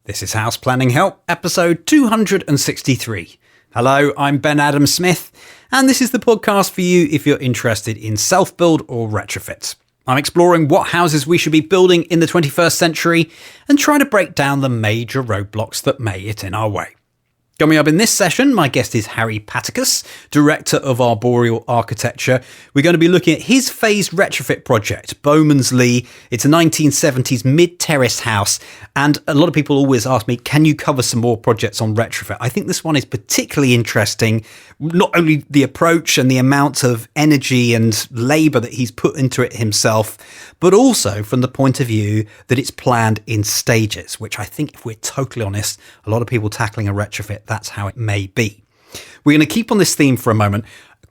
This is House Planning Help, episode 263. Hello, I'm Ben Adam Smith, and this is the podcast for you if you're interested in self-build or retrofit. I'm exploring what houses we should be building in the 21st century and trying to break down the major roadblocks that may get in our way. Coming up in this session, my guest is Harry Paticas, Director of Arboreal Architecture. We're going to be looking at his phased retrofit project, Bowman's Lee. It's a 1970s mid-terrace house, and a lot of people always ask me, can you cover some more projects on retrofit? I think this one is particularly interesting, not only the approach and the amount of energy and labour that he's put into it himself, but also from the point of view that it's planned in stages, which I think, if we're totally honest, a lot of people tackling a retrofit, that's how it may be. We're going to keep on this theme for a moment.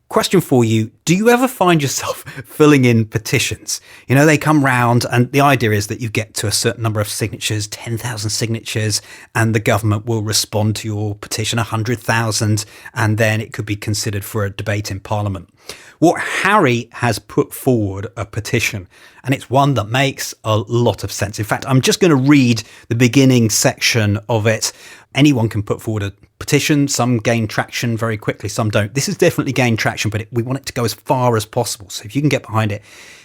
Question for you, do you ever find yourself filling in petitions? You know, they come round and the idea is that you get to a certain number of signatures, 10,000 signatures, and the government will respond to your petition, 100,000, and then it could be considered for a debate in Parliament. What Harry has put forward a petition, and it's one that makes a lot of sense. In fact, I'm just going to read the beginning section of it. Anyone can put forward a petition. Some gain traction very quickly, some don't. This has definitely gained traction, but we want it to go as far as possible. So if you can get behind it.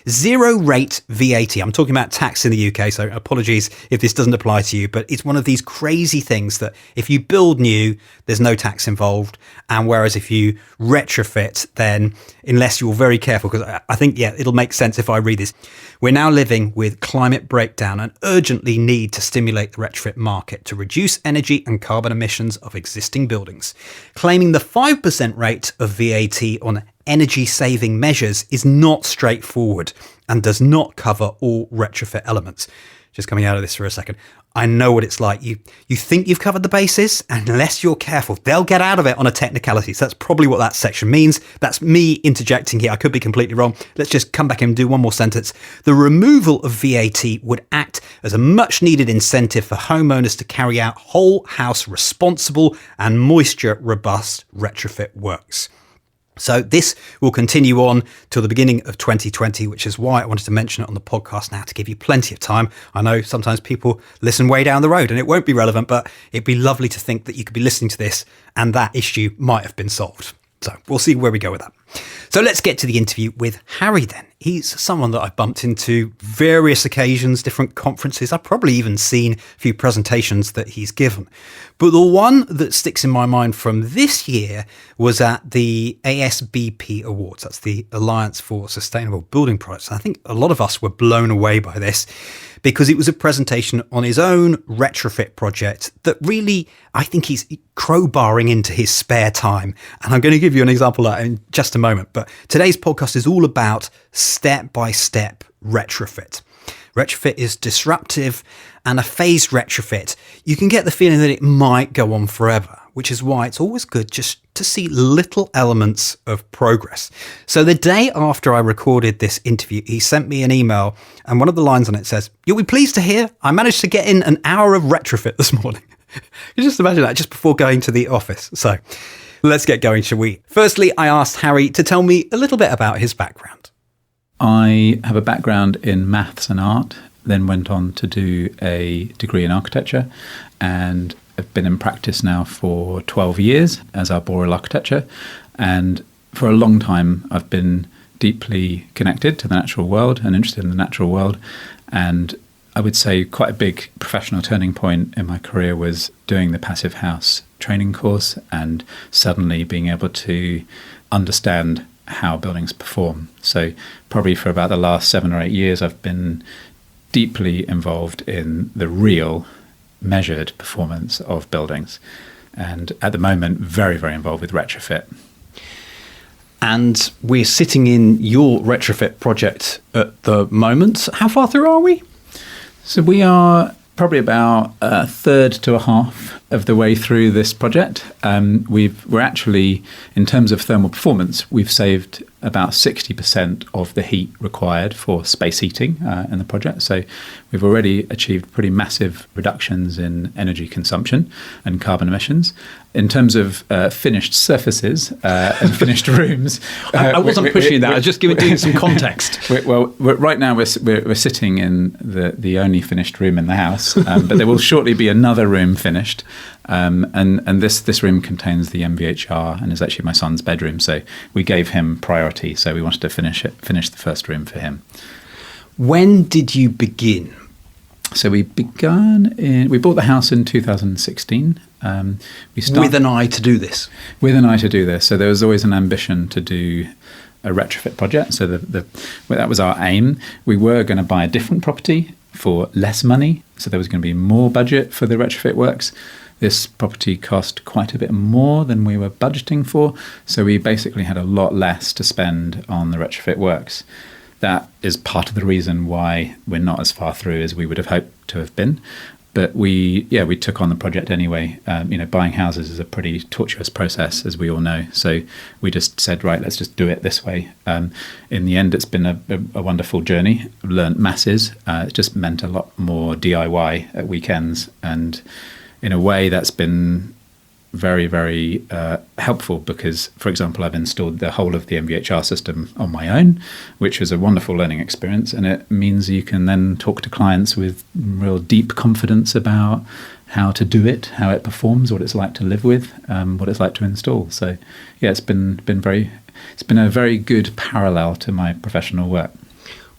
Zero rate VAT. I'm talking about tax in the UK, so apologies if this doesn't apply to you, but it's one of these crazy things that if you build new, there's no tax involved. And whereas if you retrofit, then unless you're very careful, because I think, it'll make sense if I read this. We're now living with climate breakdown and urgently need to stimulate the retrofit market to reduce energy and carbon emissions of existing buildings. Claiming the 5% rate of VAT on energy saving measures is not straightforward and does not cover all retrofit elements. Just coming out of this for a second. I know what it's like. You think you've covered the bases, and unless you're careful, they'll get out of it on a technicality. So that's probably what that section means. That's me interjecting here. I could be completely wrong. Let's just come back and do one more sentence. The removal of VAT would act as a much needed incentive for homeowners to carry out whole house responsible and moisture robust retrofit works. So this will continue on till the beginning of 2020, which is why I wanted to mention it on the podcast now to give you plenty of time. I know sometimes people listen way down the road and it won't be relevant, but it'd be lovely to think that you could be listening to this and that issue might have been solved. So we'll see where we go with that. So let's get to the interview with Harry then. He's someone that I've bumped into various occasions, different conferences. I've probably even seen a few presentations that he's given. But the one that sticks in my mind from this year was at the ASBP Awards. That's the Alliance for Sustainable Building Products. I think a lot of us were blown away by this because it was a presentation on his own retrofit project that really, I think he's crowbarring into his spare time. And I'm going to give you an example of that in just a moment. But today's podcast is all about step-by-step retrofit. Retrofit is disruptive, and a phased retrofit, you can get the feeling that it might go on forever, which is why it's always good just to see little elements of progress. So the day after I recorded this interview, he sent me an email, and one of the lines on it says, "You'll be pleased to hear I managed to get in an hour of retrofit this morning." You just imagine that just before going to the office. So let's get going, shall we? Firstly, I asked Harry to tell me a little bit about his background. I have a background in maths and art, then went on to do a degree in architecture, and I've been in practice now for 12 years as Arboreal Architecture. And for a long time, I've been deeply connected to the natural world and interested in the natural world. And I would say quite a big professional turning point in my career was doing the Passive House training course and suddenly being able to understand how buildings perform. So probably for about the last 7 or 8 years, I've been deeply involved in the real measured performance of buildings. And at the moment, very, very involved with retrofit. And we're sitting in your retrofit project at the moment. How far through are we? So we are probably about a third to a half of the way through this project. We're actually, in terms of thermal performance, we've saved about 60% of the heat required for space heating in the project. So we've already achieved pretty massive reductions in energy consumption and carbon emissions. In terms of finished surfaces and finished rooms, I wasn't pushing that. I was just doing some context. Right now we're sitting in the only finished room in the house, but there will shortly be another room finished, and this room contains the MVHR and is actually my son's bedroom. So we gave him priority. So we wanted to finish the first room for him. When did you begin? So we bought the house in 2016. With an eye to do this? With an eye to do this. So there was always an ambition to do a retrofit project. So that was our aim. We were going to buy a different property for less money. So there was going to be more budget for the retrofit works. This property cost quite a bit more than we were budgeting for. So we basically had a lot less to spend on the retrofit works. That is part of the reason why we're not as far through as we would have hoped to have been. But we took on the project anyway. Buying houses is a pretty tortuous process, as we all know. So we just said, right, let's just do it this way. In the end, it's been a wonderful journey. I've learned masses. It just meant a lot more DIY at weekends. And in a way, that's been very, very helpful because, for example, I've installed the whole of the MVHR system on my own, which was a wonderful learning experience. And it means you can then talk to clients with real deep confidence about how to do it, how it performs, what it's like to live with, what it's like to install. So, yeah, it's been a very good parallel to my professional work.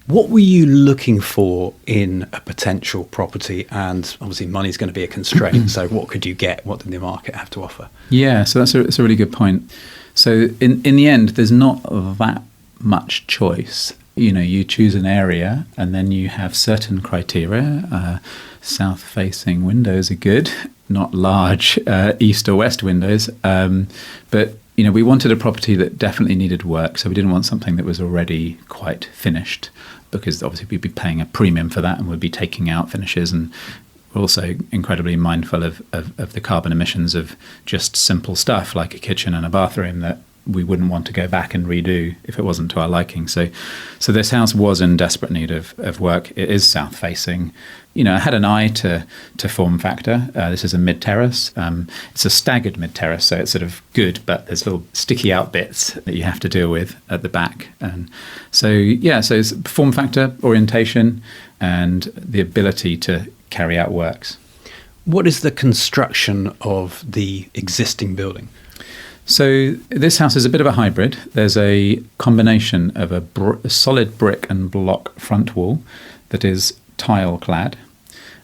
What were you looking for in a potential property? And obviously money's going to be a constraint. So what could you get? What did the market have to offer? Yeah, so that's a really good point. So in the end, there's not that much choice. You choose an area and then you have certain criteria. South-facing windows are good, not large east or west windows. But we wanted a property that definitely needed work, so we didn't want something that was already quite finished, because obviously we'd be paying a premium for that and we'd be taking out finishes, and we're also incredibly mindful of the carbon emissions of just simple stuff like a kitchen and a bathroom that we wouldn't want to go back and redo if it wasn't to our liking. So this house was in desperate need of work. It is south-facing. I had an eye to form factor. This is a mid-terrace. It's a staggered mid-terrace, so it's sort of good, but there's little sticky out bits that you have to deal with at the back. And so it's form factor, orientation, and the ability to carry out works. What is the construction of the existing building? So this house is a bit of a hybrid. There's a combination of a solid brick and block front wall that is tile clad.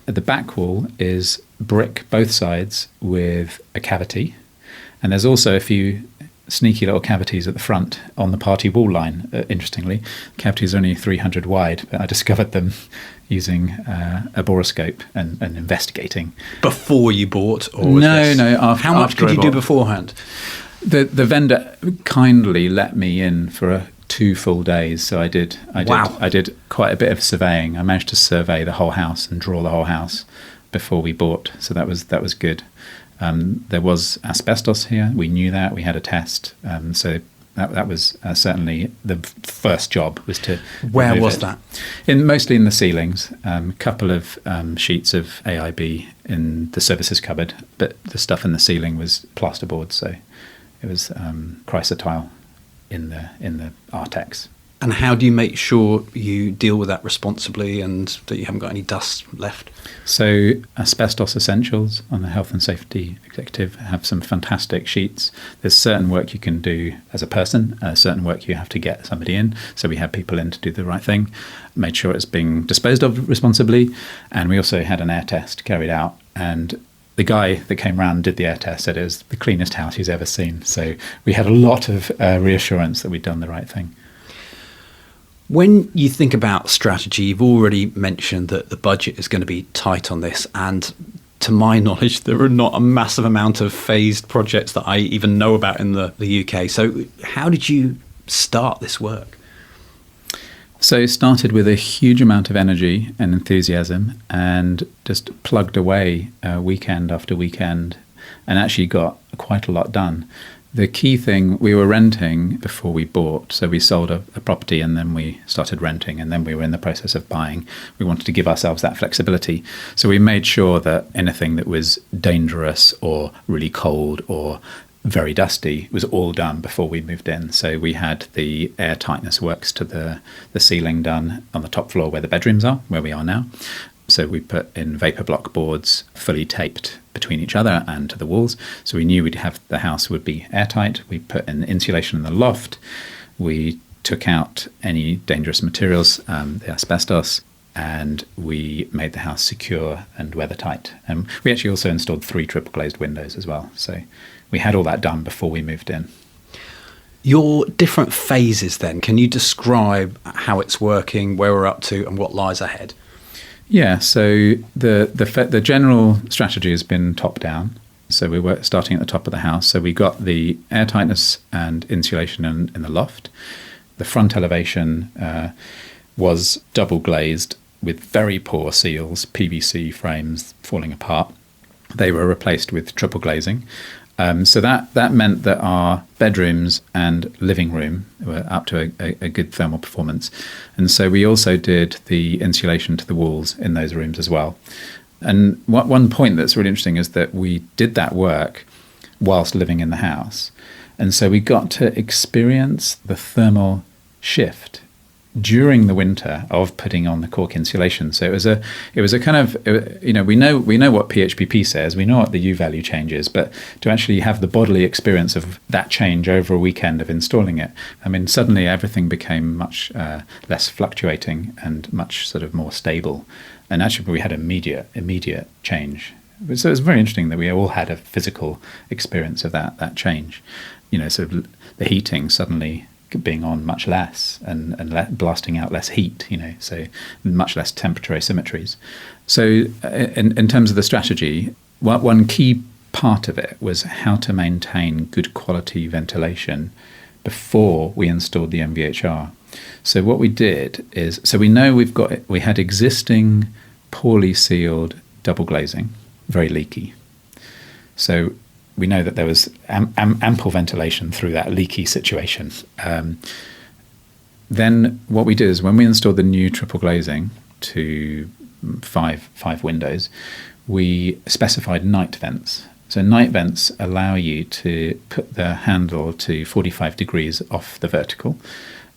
The back wall is brick both sides with a cavity. And there's also a few sneaky little cavities at the front on the party wall line, interestingly. Cavities are only 300 wide, but I discovered them using a boroscope and investigating. Before you bought? Or How much could you do beforehand? The vendor kindly let me in for 2 full days, so I did quite a bit of surveying. I managed to survey the whole house and draw the whole house before we bought, so that was good. There was asbestos here. We knew that. We had a test, so that was certainly the first job was to. Where was that? Mostly in the ceilings. A couple of sheets of AIB in the services cupboard, but the stuff in the ceiling was plasterboard, so it was Chrysler tile in the Artex. And how do you make sure you deal with that responsibly and that you haven't got any dust left? So Asbestos Essentials on the Health and Safety Executive have some fantastic sheets. There's certain work you can do as a person, certain work you have to get somebody in. So we had people in to do the right thing, made sure it's being disposed of responsibly. And we also had an air test carried out. And the guy that came round and did the air test said it was the cleanest house he's ever seen. So we had a lot of reassurance that we'd done the right thing. When you think about strategy, you've already mentioned that the budget is going to be tight on this. And to my knowledge, there are not a massive amount of phased projects that I even know about in the UK. So how did you start this work? So it started with a huge amount of energy and enthusiasm and just plugged away weekend after weekend and actually got quite a lot done. The key thing, we were renting before we bought. So we sold a property and then we started renting, and then we were in the process of buying. We wanted to give ourselves that flexibility. So we made sure that anything that was dangerous or really cold or very dusty was all done before we moved in. So we had the air tightness works to the ceiling done on the top floor where the bedrooms are, where we are now. So we put in vapor block boards fully taped between each other and to the walls. So we knew the house would be airtight. We put in insulation in the loft. We took out any dangerous materials, the asbestos, and we made the house secure and weathertight. And we actually also installed 3 triple glazed windows as well. So we had all that done before we moved in. Your different phases then, can you describe how it's working, where we're up to and what lies ahead? Yeah, so the general strategy has been top down. So we were starting at the top of the house. So we got the air tightness and insulation in the loft. The front elevation was double glazed with very poor seals, PVC frames falling apart. They were replaced with triple glazing. So that meant that our bedrooms and living room were up to a good thermal performance. And so we also did the insulation to the walls in those rooms as well. And one point that's really interesting is that we did that work whilst living in the house. And so we got to experience the thermal shift during the winter of putting on the cork insulation. So it was a kind of, we know what PHPP says, we know what the U value change is, but to actually have the bodily experience of that change over a weekend of installing it, I mean, suddenly everything became much less fluctuating and much sort of more stable. And actually we had immediate change. So it was very interesting that we all had a physical experience of that change. So the heating suddenly being on much less and blasting out less heat, so much less temperature asymmetries. So in terms of the strategy, one key part of it was how to maintain good quality ventilation before we installed the MVHR. So what we did is, so we know we had existing poorly sealed double glazing, very leaky. So we know that there was ample ventilation through that leaky situation. Then what we did is when we installed the new triple glazing to five windows, we specified night vents. So night vents allow you to put the handle to 45 degrees off the vertical,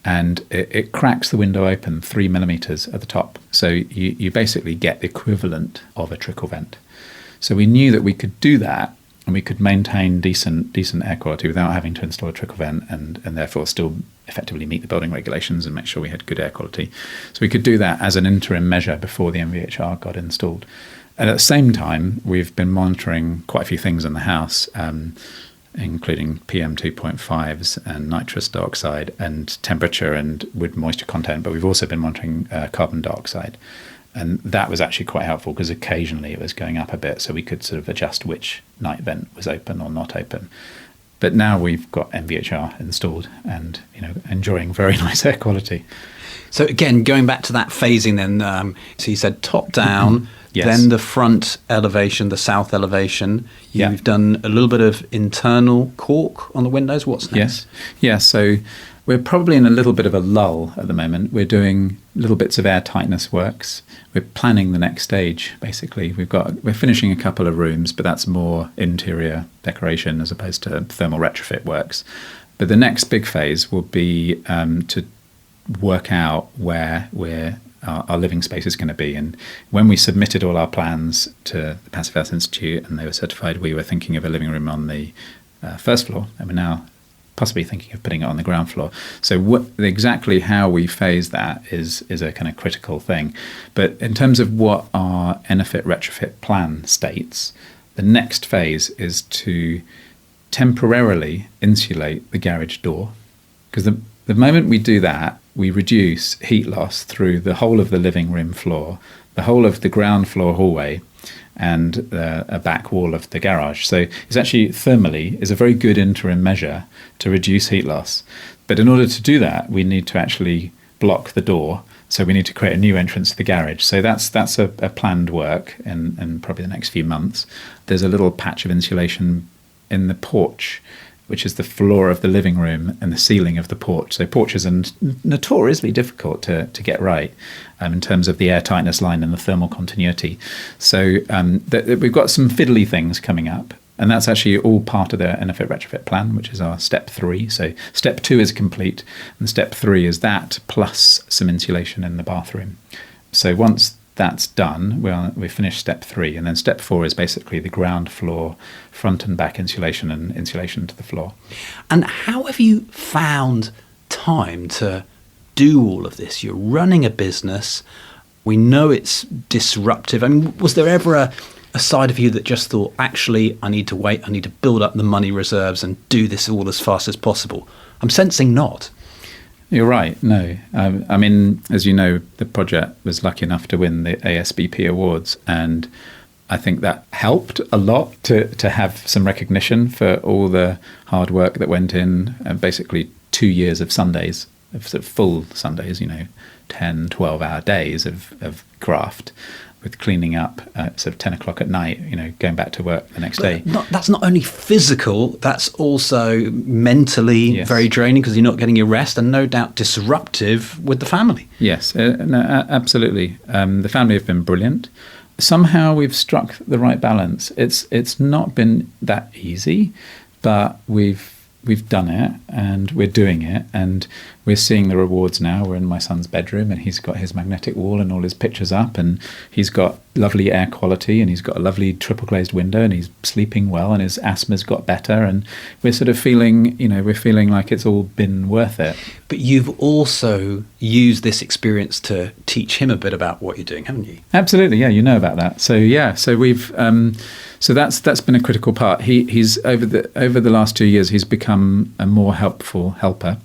and it cracks the window open 3 millimeters at the top. So you basically get the equivalent of a trickle vent. So we knew that we could do that, and we could maintain decent air quality without having to install a trickle vent and therefore still effectively meet the building regulations and make sure we had good air quality. So we could do that as an interim measure before the MVHR got installed. And at the same time, we've been monitoring quite a few things in the house, including PM 2.5s and nitrous dioxide and temperature and wood moisture content, but we've also been monitoring carbon dioxide. And that was actually quite helpful because occasionally it was going up a bit, so we could sort of adjust which night vent was open or not open. But now we've got MVHR installed and enjoying very nice air quality. So again, going back to that phasing then, so you said top down, yes. Then the front elevation, the south elevation. You've Yeah. done a little bit of internal cork on the windows. What's next? Yes. So we're probably in a little bit of a lull at the moment. We're doing little bits of air tightness works. We're planning the next stage, basically. We're finishing a couple of rooms, but that's more interior decoration as opposed to thermal retrofit works. But the next big phase will be to work out where our living space is going to be. And when we submitted all our plans to the Passive House Institute and they were certified, we were thinking of a living room on the first floor, and we're now possibly thinking of putting it on the ground floor. So exactly how we phase that is a kind of critical thing. But in terms of what our EnerPHit retrofit plan states, the next phase is to temporarily insulate the garage door. Because the moment we do that, we reduce heat loss through the whole of the living room floor, the whole of the ground floor hallway, and a back wall of the garage. So it's actually thermally is a very good interim measure to reduce heat loss. But in order to do that, we need to actually block the door. So we need to create a new entrance to the garage. So that's a planned work in probably the next few months. There's a little patch of insulation in the porch which is the floor of the living room and the ceiling of the porch. So porches are notoriously difficult to get right in terms of the air tightness line and the thermal continuity. So we've got some fiddly things coming up. And that's actually all part of the EnerPHit retrofit plan, which is our step 3. So step 2 is complete, and step 3 is that plus some insulation in the bathroom. So once that's done, we finish step 3, and then step 4 is basically the ground floor, front and back insulation and insulation to the floor. And how have you found time to do all of this? You're running a business. We know it's disruptive. I mean, was there ever a side of you that just thought, actually, I need to wait, I need to build up the money reserves and do this all as fast as possible? I'm sensing not. You're right, no. I mean, as you know, the project was lucky enough to win the ASBP awards, and I think that helped a lot to have some recognition for all the hard work that went in, basically 2 years of Sundays, of sort of full Sundays, 10, 12-hour days of graft, with cleaning up at sort of 10 o'clock at night, going back to work the next day. That's not only physical, that's also mentally very draining because you're not getting your rest, and no doubt disruptive with the family. Yes, no, absolutely. The family have been brilliant. Somehow we've struck the right balance. It's not been that easy, but we've done it, and we're doing it, and we're seeing the rewards now. We're in my son's bedroom, and he's got his magnetic wall and all his pictures up, and he's got lovely air quality, and he's got a lovely triple glazed window, and he's sleeping well, and his asthma's got better, and we're sort of feeling like it's all been worth it. But you've also used this experience to teach him a bit about what you're doing, haven't you? Absolutely, yeah, you know about that. So we've so that's been a critical part. He's over the last 2 years, he's become a more helpful helper.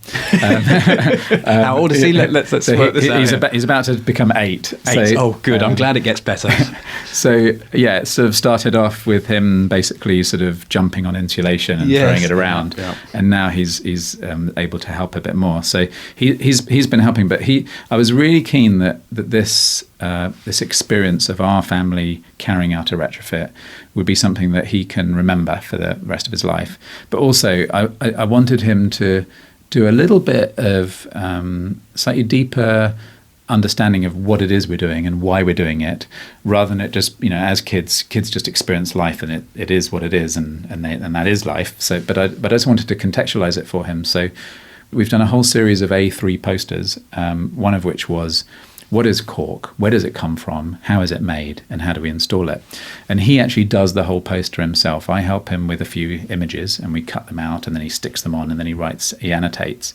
How old is he? Let's work this out. He's about to become 8. Oh, good. I'm glad it gets better. So yeah, it sort of started off with him basically sort of jumping on insulation and throwing it around, and now he's able to help a bit more. So he's been helping, but I was really keen that this experience of our family carrying out a retrofit would be something that he can remember for the rest of his life. But also, I wanted him to do a little bit of slightly deeper understanding of what it is we're doing and why we're doing it, rather than it just, as kids just experience life, and it is what it is, and that is life. So, but I just wanted to contextualize it for him. So we've done a whole series of A3 posters, one of which was, what is cork? Where does it come from? How is it made? And how do we install it? And he actually does the whole poster himself. I help him with a few images, and we cut them out, and then he sticks them on, and then he annotates.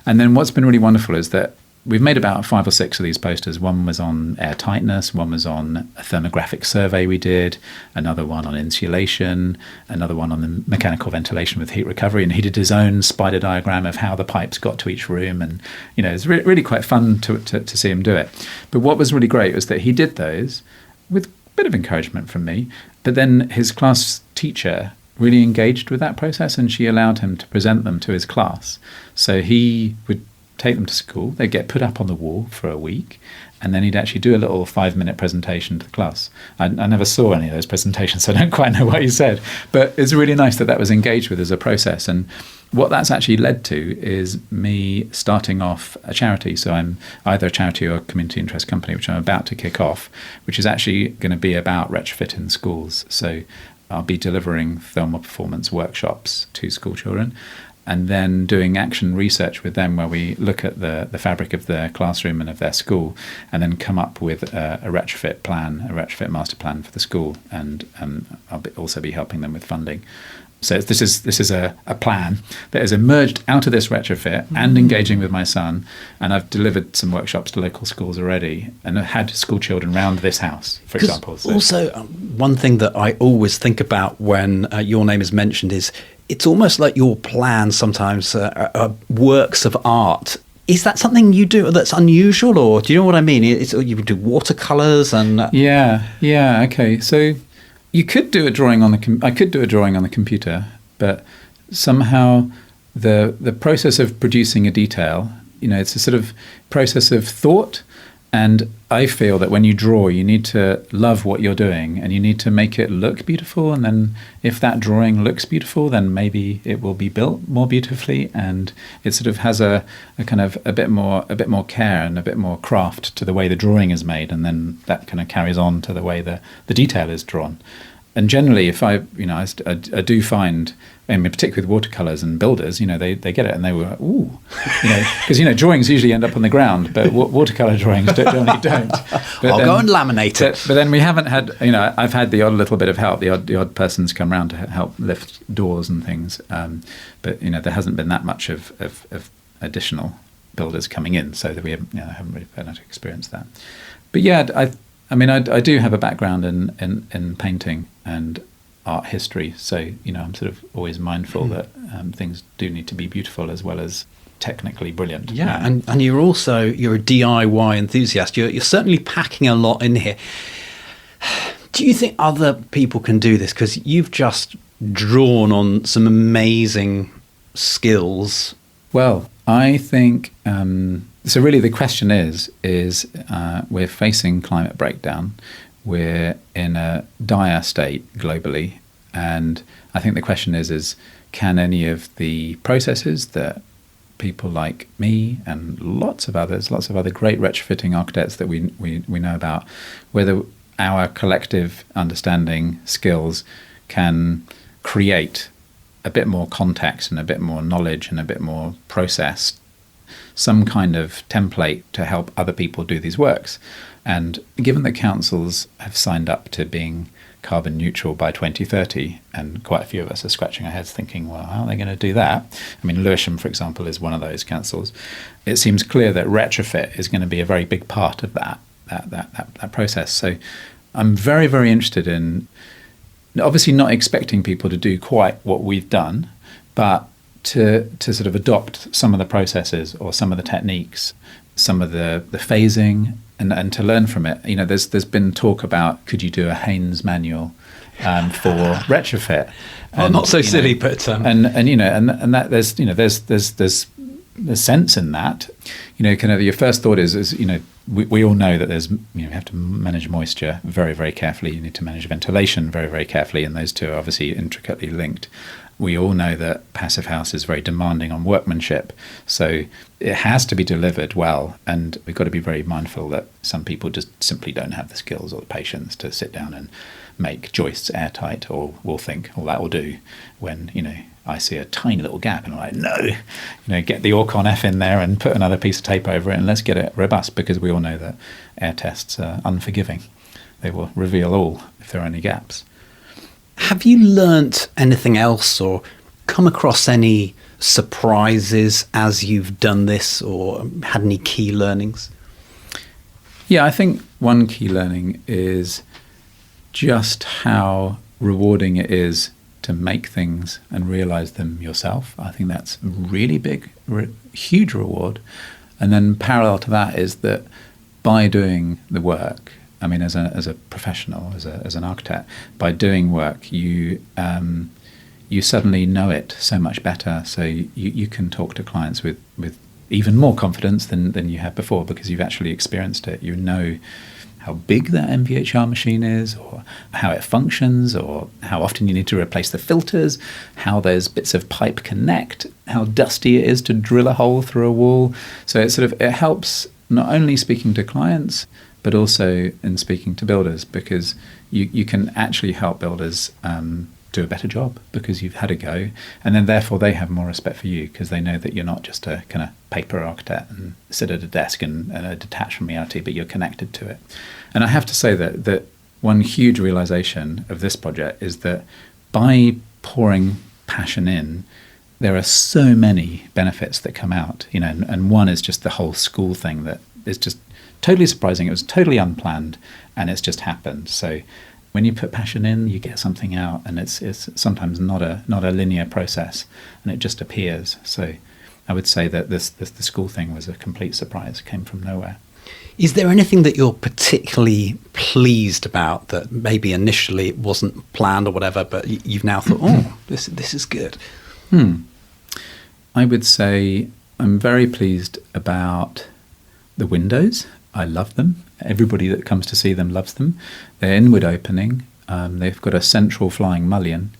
And then what's been really wonderful is that we've made about 5 or 6 of these posters. One was on air tightness, one was on a thermographic survey we did, another one on insulation, another one on the mechanical ventilation with heat recovery, and he did his own spider diagram of how the pipes got to each room, and it's really quite fun to see him do it. But what was really great was that he did those with a bit of encouragement from me, but then his class teacher really engaged with that process, and she allowed him to present them to his class. So he would take them to school, they'd get put up on the wall for a week, and then he'd actually do a little 5-minute presentation to the class. I never saw any of those presentations, so I don't quite know what he said, but it's really nice that was engaged with as a process. And what that's actually led to is me starting off a charity. So I'm either a charity or a community interest company, which I'm about to kick off, which is actually going to be about retrofit in schools. So I'll be delivering thermal performance workshops to school children, and then doing action research with them, where we look at the fabric of their classroom and of their school, and then come up with a retrofit plan, a retrofit master plan for the school, and I'll also be helping them with funding. So this is a plan that has emerged out of this retrofit and engaging with my son, and I've delivered some workshops to local schools already, and I've had school children round this house, for example. So. Also, one thing that I always think about when your name is mentioned is it's almost like your plans sometimes are works of art. Is that something you do that's unusual, or do you know what I mean? You do watercolors and okay. So you could do a drawing on I could do a drawing on the computer, but somehow the process of producing a detail, it's a sort of process of thought And I feel that when you draw, you need to love what you're doing and you need to make it look beautiful. And then if that drawing looks beautiful, then maybe it will be built more beautifully. And it sort of has a kind of a bit more care and a bit more craft to the way the drawing is made. And then that kind of carries on to the way the detail is drawn. And generally, if I do find, I mean, particularly with watercolors and builders, they get it and they were, ooh, because drawings usually end up on the ground, but watercolor drawings generally don't. But I'll go and laminate it. But then we haven't had, I've had the odd little bit of help. The odd person's come around to help lift doors and things. But there hasn't been that much of additional builders coming in, so that we haven't really had to experience that. But yeah, I do have a background in painting and art history, so I'm sort of always mindful that things do need to be beautiful as well as technically brilliant. Yeah, and you're a DIY enthusiast. You're certainly packing a lot in here. Do you think other people can do this? Because you've just drawn on some amazing skills. Well, I think so. Really, the question is we're facing climate breakdown. We're in a dire state globally, and I think the question is can any of the processes that people like me and lots of other great retrofitting architects that we know about, whether our collective understanding skills can create a bit more context and a bit more knowledge and a bit more process, some kind of template to help other people do these works. And given that councils have signed up to being carbon neutral by 2030, and quite a few of us are scratching our heads thinking, well, how are they going to do that? I mean, Lewisham, for example, is one of those councils. It seems clear that retrofit is going to be a very big part of that process. So I'm very, very interested in, obviously not expecting people to do quite what we've done, but to sort of adopt some of the processes or some of the techniques, some of the phasing, and to learn from it. There's been talk about, could you do a Haynes manual for retrofit? Well, not so silly, but and that there's sense in that. Kind of your first thought is we all know that there's you have to manage moisture very, very carefully. You need to manage ventilation very, very carefully, and those two are obviously intricately linked. We all know that passive house is very demanding on workmanship, so it has to be delivered well, and we've got to be very mindful that some people just simply don't have the skills or the patience to sit down and make joists airtight, or will think, oh, that will do, when I see a tiny little gap and I'm like, no, get the Orcon F in there and put another piece of tape over it and let's get it robust, because we all know that air tests are unforgiving. They will reveal all if there are any gaps. Have you learnt anything else or come across any surprises as you've done this, or had any key learnings? Yeah, I think one key learning is just how rewarding it is to make things and realize them yourself. I think that's really big, huge reward. And then parallel to that is that by doing the work, I mean, as a professional, as an architect, by doing work, you suddenly know it so much better. So you can talk to clients with even more confidence than you had before, because you've actually experienced it. You know how big that MVHR machine is, or how it functions, or how often you need to replace the filters, how those bits of pipe connect, how dusty it is to drill a hole through a wall. So it helps not only speaking to clients, but also in speaking to builders, because you can actually help builders do a better job because you've had a go, and then therefore they have more respect for you because they know that you're not just a kind of paper architect and sit at a desk and detached from reality, but you're connected to it. And I have to say that one huge realization of this project is that by pouring passion in, there are so many benefits that come out, and one is just the whole school thing that is just totally surprising. It was totally unplanned, and it's just happened. So when you put passion in, you get something out, and it's sometimes not a linear process, and it just appears. So I would say that the school thing was a complete surprise. It came from nowhere. Is there anything that you're particularly pleased about that maybe initially it wasn't planned or whatever, but you've now thought, oh, this is good? I would say I'm very pleased about the windows. I love them. Everybody that comes to see them loves them. They're inward opening. They've got a central flying mullion.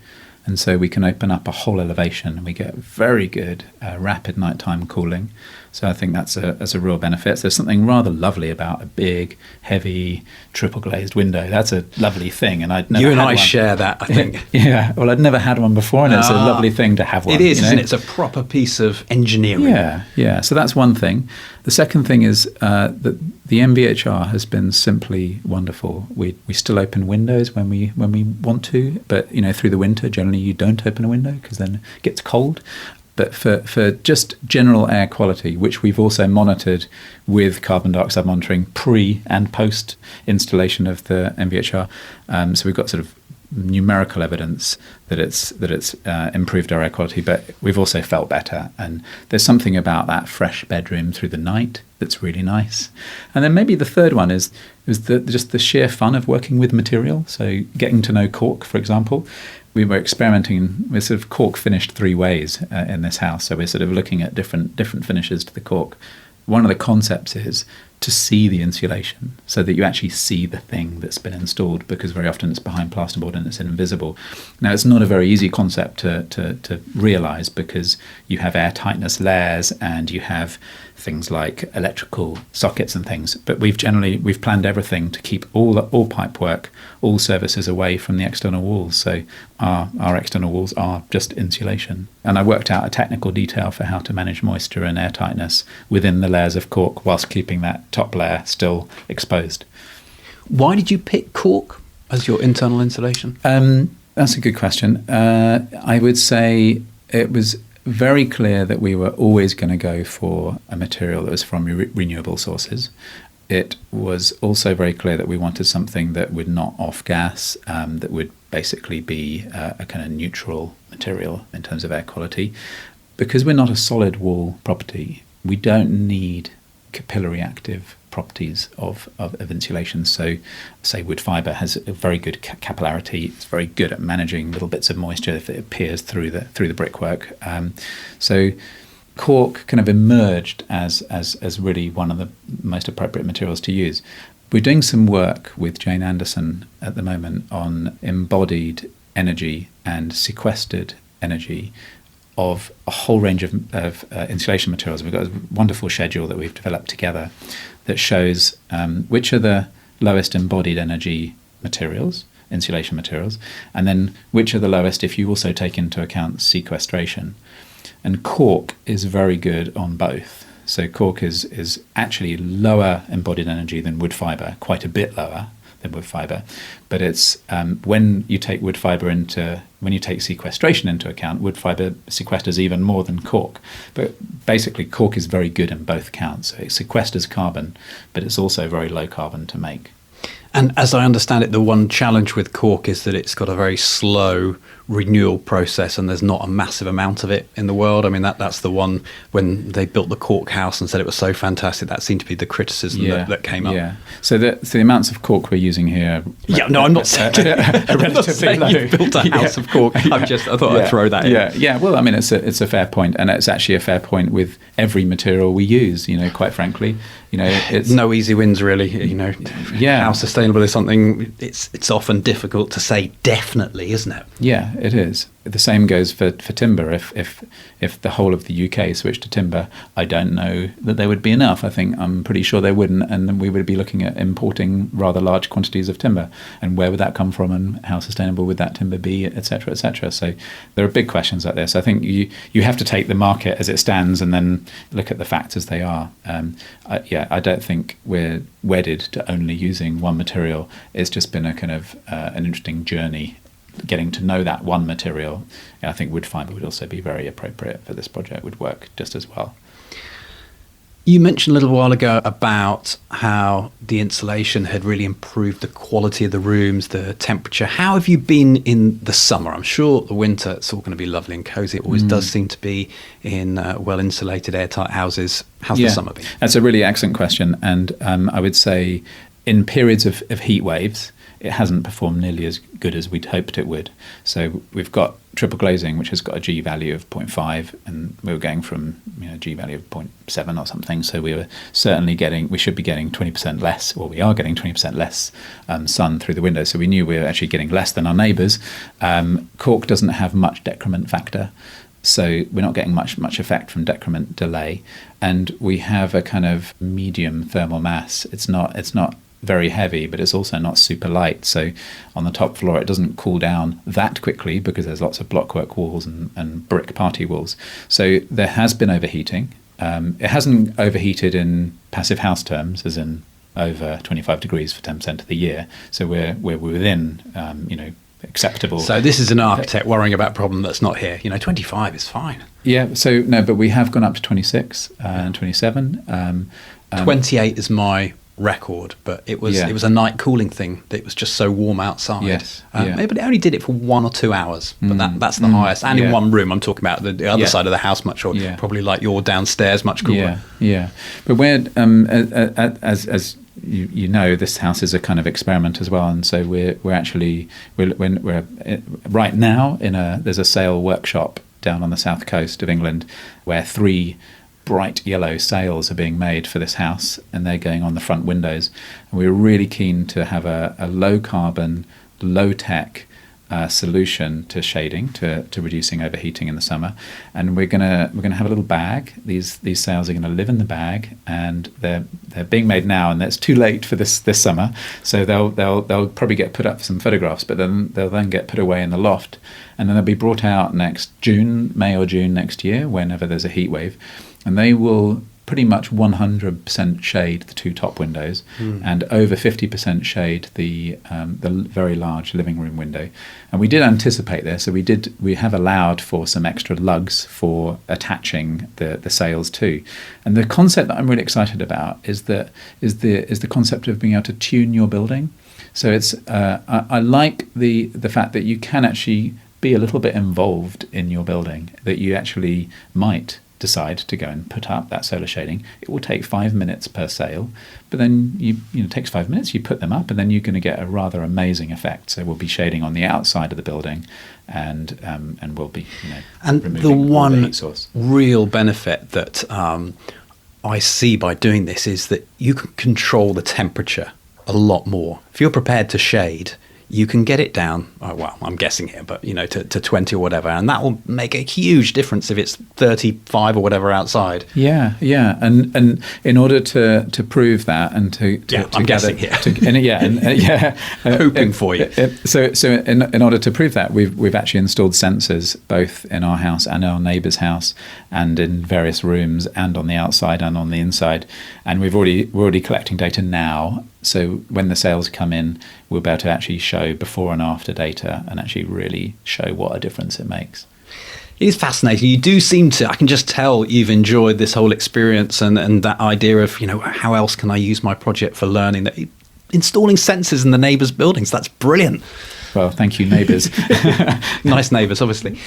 And so we can open up a whole elevation and we get very good rapid nighttime cooling. So I think that's a real benefit. There's something rather lovely about a big, heavy, triple glazed window. That's a lovely thing. And I'd never You and had I one. share that, I think. Yeah. Well, I'd never had one before, and it's a lovely thing to have one. It is, you know? isn't it? It's a proper piece of engineering. Yeah. So that's one thing. The second thing is that the MVHR has been simply wonderful. We still open windows when we want to, but through the winter, generally you don't open a window because then it gets cold. But for just general air quality, which we've also monitored with carbon dioxide monitoring pre and post installation of the MVHR, so we've got sort of numerical evidence that it's improved our air quality, but we've also felt better. And there's something about that fresh bedroom through the night that's really nice. And then maybe the third one is just the sheer fun of working with material. So getting to know cork, for example. We were experimenting with sort of cork finished 3 ways in this house. So we're sort of looking at different finishes to the cork. One of the concepts is to see the insulation so that you actually see the thing that's been installed, because very often it's behind plasterboard and it's invisible. Now, it's not a very easy concept to realise, because you have air tightness layers and you have things like electrical sockets and things, but we've planned everything to keep all pipe work, all services away from the external walls. So our external walls are just insulation. And I worked out a technical detail for how to manage moisture and air tightness within the layers of cork whilst keeping that top layer still exposed. Why did you pick cork as your internal insulation? That's a good question. I would say it was very clear that we were always going to go for a material that was from renewable sources. It was also very clear that we wanted something that would not off gas, that would basically be a kind of neutral material in terms of air quality. Because we're not a solid wall property, we don't need capillary active properties of insulation. So, say wood fibre has a very good capillarity. It's very good at managing little bits of moisture if it appears through the brickwork. So cork kind of emerged as really one of the most appropriate materials to use. We're doing some work with Jane Anderson at the moment on embodied energy and sequestered energy of a whole range of insulation materials. We've got a wonderful schedule that we've developed together that shows which are the lowest embodied energy materials, insulation materials, and then which are the lowest if you also take into account sequestration. And cork is very good on both. So cork is actually lower embodied energy than wood fibre, quite a bit lower than wood fibre. But it's when you take sequestration into account, wood fibre sequesters even more than cork. But basically cork is very good in both counts. So it sequesters carbon, but it's also very low carbon to make. And as I understand it, the one challenge with cork is that it's got a very slow renewal process, and there's not a massive amount of it in the world. I mean, that's the one, when they built the cork house and said it was so fantastic, that seemed to be the criticism that came up. Yeah. So the amounts of cork we're using here. I'm not saying you built a house of cork. I thought I'd throw that in. Yeah. Well, I mean, it's a fair point, and it's actually a fair point with every material we use. Quite frankly, it's no easy wins really. How sustainable is something? It's often difficult to say definitely, isn't it? Yeah, it is. The same goes for timber. If the whole of the UK switched to timber, I don't know that there would be enough. I'm pretty sure there wouldn't, and then we would be looking at importing rather large quantities of timber. And where would that come from, and how sustainable would that timber be, etc., etc. So there are big questions out there. So I think you have to take the market as it stands and then look at the facts as they are. I don't think we're wedded to only using one material. It's just been a kind of an interesting journey, getting to know that one material. I think wood fibre would also be very appropriate for this project, would work just as well. You mentioned a little while ago about how the insulation had really improved the quality of the rooms, the temperature. How have you been in the summer? I'm sure the winter it's all going to be lovely and cosy. It always does seem to be in well-insulated, airtight houses. How's the summer been? That's a really excellent question. And I would say in periods of heat waves, it hasn't performed nearly as good as we'd hoped it would. So we've got triple glazing, which has got a G value of 0.5, and we were going from G value of 0.7 or something. So we should be getting 20% less, or we are getting 20% less sun through the window. So we knew we were actually getting less than our neighbours. Cork doesn't have much decrement factor, so we're not getting much effect from decrement delay, and we have a kind of medium thermal mass. It's not very heavy, but it's also not super light. So on the top floor, it doesn't cool down that quickly because there's lots of blockwork walls and brick party walls. So there has been overheating. It hasn't overheated in passive house terms, as in over 25 degrees for 10% of the year. So we're within, acceptable. So this is an architect worrying about a problem that's not here. 25 is fine. Yeah. So no, but we have gone up to 26 and 27. 28 is my record, but it was a night cooling thing. It was just so warm outside. Yes. But it only did it for 1 or 2 hours. But that's the highest. And in one room, I'm talking about the other side of the house, much cooler. Probably like your downstairs, much cooler. Yeah. But we're as you know, this house is a kind of experiment as well, and so we're right now there's a sail workshop down on the south coast of England where 3 bright yellow sails are being made for this house, and they're going on the front windows. And we're really keen to have a low carbon, low tech solution to shading, to reducing overheating in the summer. And we're gonna have a little bag. These sails are gonna live in the bag, and they're being made now, and it's too late for this summer. So they'll probably get put up some photographs, but then they'll get put away in the loft, and then they'll be brought out next May or June next year, whenever there's a heat wave. And they will pretty much 100% shade the 2 top windows, and over 50% shade the very large living room window. And we did anticipate this, so we have allowed for some extra lugs for attaching the sails to. And the concept that I'm really excited about is the concept of being able to tune your building. So it's I like the fact that you can actually be a little bit involved in your building, that you actually might decide to go and put up that solar shading. It will take 5 minutes per sail, but then it takes 5 minutes, you put them up, and then you're going to get a rather amazing effect. So we'll be shading on the outside of the building, and we'll be and the one real benefit that I see by doing this is that you can control the temperature a lot more. If you're prepared to shade, you can get it down, I'm guessing here, but to 20 or whatever, and that will make a huge difference if it's 35 or whatever outside. Yeah, and in order to prove that, and to I'm guessing here, hoping for you. So in order to prove that, we've actually installed sensors both in our house and our neighbour's house, and in various rooms, and on the outside and on the inside, and we're already collecting data now. So when the sales come in, we'll be able to actually show before and after data and actually really show what a difference it makes. It is fascinating. You do seem to, I can just tell you've enjoyed this whole experience and that idea of, how else can I use my project for learning, that installing sensors in the neighbours' buildings. That's brilliant. Well, thank you, neighbours. Nice neighbours, obviously.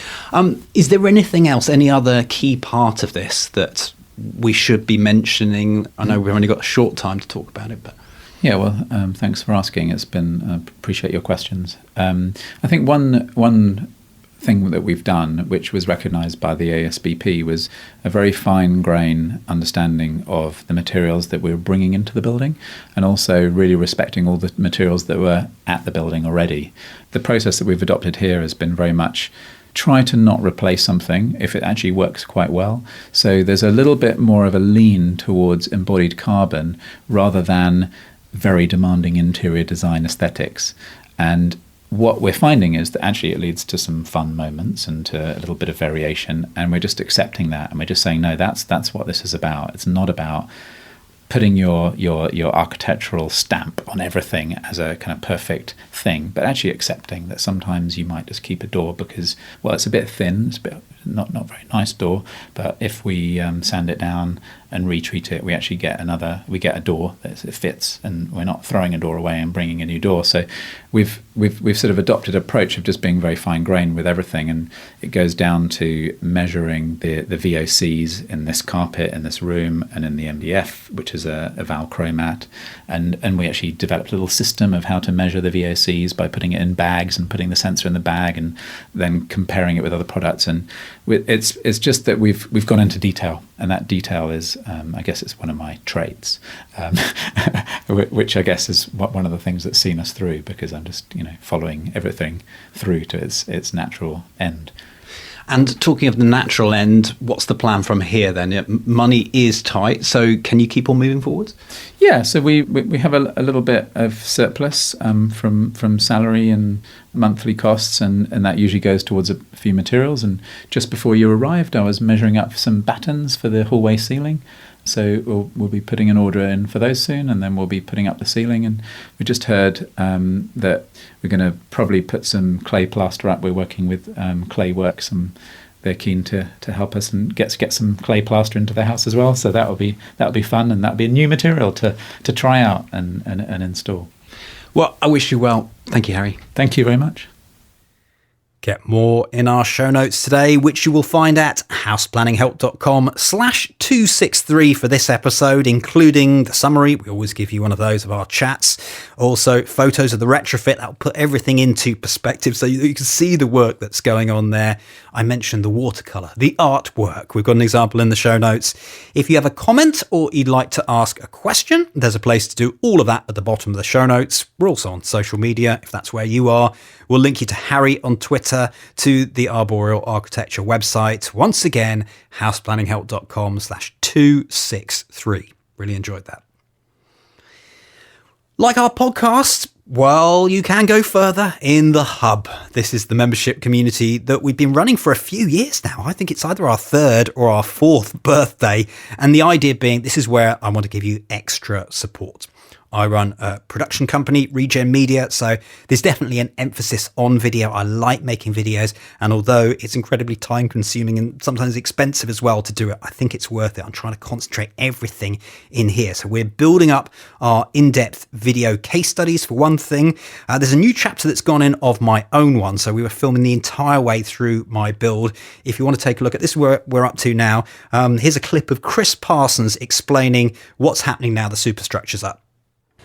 Is there anything else, any other key part of this that we should be mentioning? I know we've only got a short time to talk about it, but... Yeah, well, thanks for asking. It's been appreciate your questions. I think one thing that we've done, which was recognised by the ASBP, was a very fine grain understanding of the materials that we were bringing into the building, and also really respecting all the materials that were at the building already. The process that we've adopted here has been very much try to not replace something if it actually works quite well. So there's a little bit more of a lean towards embodied carbon rather than very demanding interior design aesthetics. And what we're finding is that actually it leads to some fun moments and to a little bit of variation, and we're just accepting that, and we're just saying, no, that's what this is about. It's not about putting your architectural stamp on everything as a kind of perfect thing, but actually accepting that sometimes you might just keep a door because, well, it's a bit thin, it's a bit not very nice door, but if we sand it down and retreat it, we actually get a door that it fits, and we're not throwing a door away and bringing a new door. So we've sort of adopted an approach of just being very fine grained with everything, and it goes down to measuring the VOCs in this carpet, in this room, and in the MDF, which is a Valchromat, and we actually developed a little system of how to measure the VOCs by putting it in bags and putting the sensor in the bag and then comparing it with other products. And it's just that we've gone into detail, and that detail is I guess it's one of my traits, which I guess is one of the things that's seen us through, because I'm just following everything through to its natural end. And talking of the natural end, what's the plan from here then? Money is tight, so can you keep on moving forwards? Yeah, so we have a little bit of surplus from salary and monthly costs, and that usually goes towards a few materials. And just before you arrived, I was measuring up some battens for the hallway ceiling. So we'll be putting an order in for those soon, and then we'll be putting up the ceiling. And we just heard that we're going to probably put some clay plaster up. We're working with Clay Works, and they're keen to help us and get some clay plaster into the house as well. So that'll be fun, and that'll be a new material to try out and install. Well, I wish you well. Thank you, Harry. Thank you very much. Get more in our show notes today, which you will find at houseplanninghelp.com/263 for this episode, including the summary. We always give you one of those of our chats. Also, photos of the retrofit. That'll put everything into perspective so you can see the work that's going on there. I mentioned the watercolour, the artwork. We've got an example in the show notes. If you have a comment or you'd like to ask a question, there's a place to do all of that at the bottom of the show notes. We're also on social media, if that's where you are. We'll link you to Harry on Twitter, to the Arboreal Architecture website. Once again, houseplanninghelp.com/263. Really enjoyed that. Like our podcast, well, you can go further in the Hub. This is the membership community that we've been running for a few years now. I think it's either our third or our fourth birthday. And the idea being, this is where I want to give you extra support. I run a production company, Regen Media, so there's definitely an emphasis on video. I like making videos, and although it's incredibly time consuming and sometimes expensive as well to do it, I think it's worth it. I'm trying to concentrate everything in here. So we're building up our in-depth video case studies for one thing. There's a new chapter that's gone in of my own one. So we were filming the entire way through my build. If you want to take a look at this, where we're up to now. Here's a clip of Chris Parsons explaining what's happening now the superstructure's up.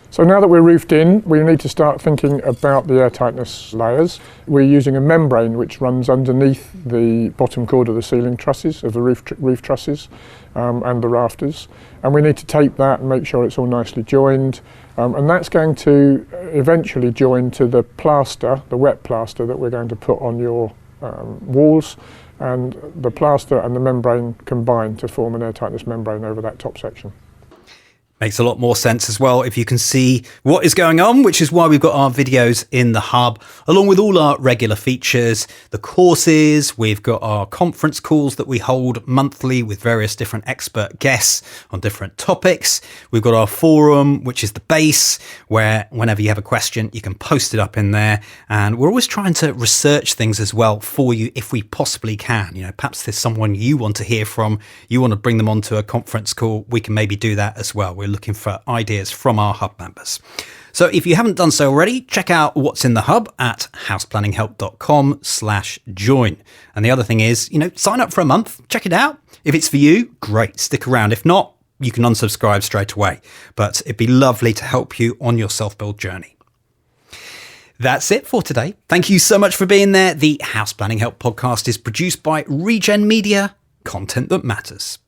So now that we're roofed in, we need to start thinking about the airtightness layers. We're using a membrane which runs underneath the bottom chord of the ceiling trusses, of the roof trusses and the rafters. And we need to tape that and make sure it's all nicely joined. And that's going to eventually join to the plaster, the wet plaster that we're going to put on your walls. And the plaster and the membrane combine to form an airtightness membrane over that top section. Makes a lot more sense as well if you can see what is going on, which is why we've got our videos in the Hub, along with all our regular features, the courses. We've got our conference calls that we hold monthly with various different expert guests on different topics. We've got our forum, which is the base, where whenever you have a question, you can post it up in there. And we're always trying to research things as well for you if we possibly can. Perhaps there's someone you want to hear from, you want to bring them onto a conference call, we can maybe do that as well. We're looking for ideas from our Hub members. So if you haven't done so already, check out what's in the Hub at houseplanninghelp.com/join. And the other thing is, sign up for a month, check it out. If it's for you, great, stick around. If not, you can unsubscribe straight away. But it'd be lovely to help you on your self-build journey. That's it for today. Thank you so much for being there. The House Planning Help podcast is produced by Regen Media, content that matters.